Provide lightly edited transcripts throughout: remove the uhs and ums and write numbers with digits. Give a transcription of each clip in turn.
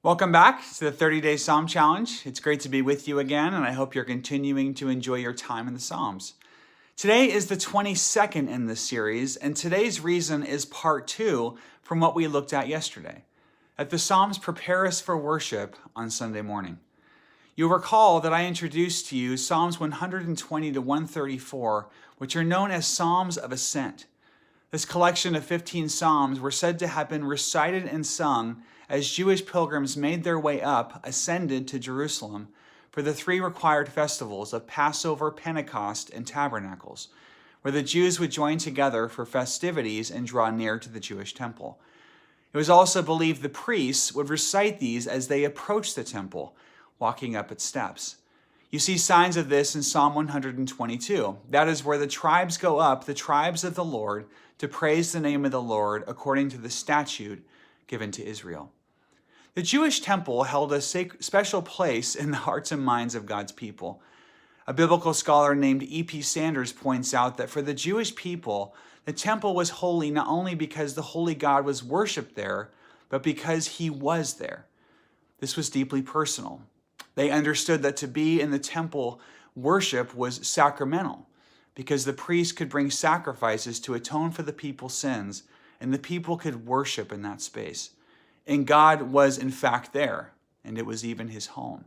Welcome back to the 30-Day Psalm Challenge. It's great to be with you again, and I hope you're continuing to enjoy your time in the Psalms. Today is the 22nd in this series, and today's reason is part 2 from what we looked at yesterday, that the Psalms prepare us for worship on Sunday morning. You'll recall that I introduced to you Psalms 120 to 134, which are known as Psalms of Ascent. This collection of 15 psalms were said to have been recited and sung as Jewish pilgrims made their way up, ascended to Jerusalem for the 3 required festivals of Passover, Pentecost, and Tabernacles, where the Jews would join together for festivities and draw near to the Jewish temple. It was also believed the priests would recite these as they approached the temple, walking up its steps. You see signs of this in Psalm 122. That is where the tribes go up, the tribes of the Lord, to praise the name of the Lord according to the statute given to Israel. The Jewish temple held a special place in the hearts and minds of God's people. A biblical scholar named E.P. Sanders points out that for the Jewish people, the temple was holy not only because the holy God was worshipped there, but because he was there. This was deeply personal. They understood that to be in the temple worship was sacramental, because the priest could bring sacrifices to atone for the people's sins, and the people could worship in that space. And God was in fact there, and it was even his home.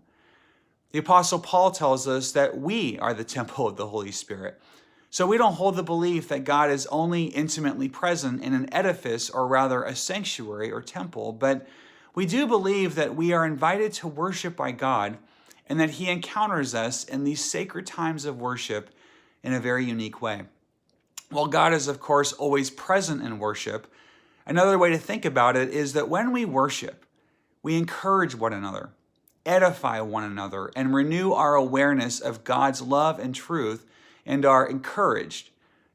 The Apostle Paul tells us that we are the temple of the Holy Spirit. So we don't hold the belief that God is only intimately present in an edifice, or rather a sanctuary or temple, but we do believe that we are invited to worship by God, and that he encounters us in these sacred times of worship in a very unique way. While God is, of course, always present in worship, another way to think about it is that when we worship, we encourage one another, edify one another, and renew our awareness of God's love and truth, and are encouraged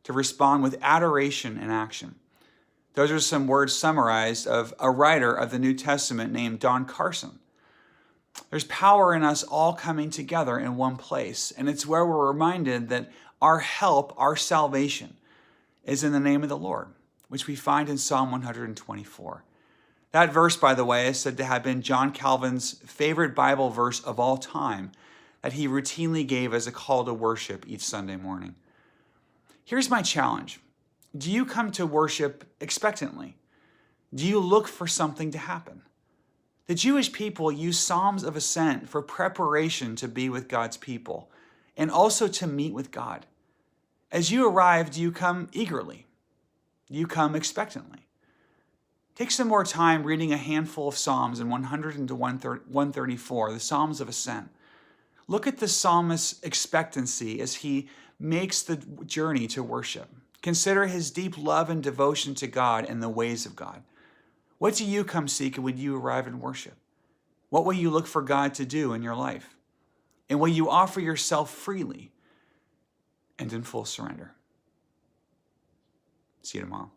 to respond with adoration and action. Those are some words summarized of a writer of the New Testament named Don Carson. There's power in us all coming together in one place, and it's where we're reminded that our help, our salvation, is in the name of the Lord, which we find in Psalm 124. That verse, by the way, is said to have been John Calvin's favorite Bible verse of all time, that he routinely gave as a call to worship each Sunday morning. Here's my challenge. Do you come to worship expectantly? Do you look for something to happen? The Jewish people used Psalms of Ascent for preparation to be with God's people, and also to meet with God. As you arrive, do you come eagerly? Do you come expectantly? Take some more time reading a handful of Psalms in 100 to 134, the Psalms of Ascent. Look at the psalmist's expectancy as he makes the journey to worship. Consider his deep love and devotion to God and the ways of God. What do you come seek when you arrive in worship? What will you look for God to do in your life? And will you offer yourself freely and in full surrender? See you tomorrow.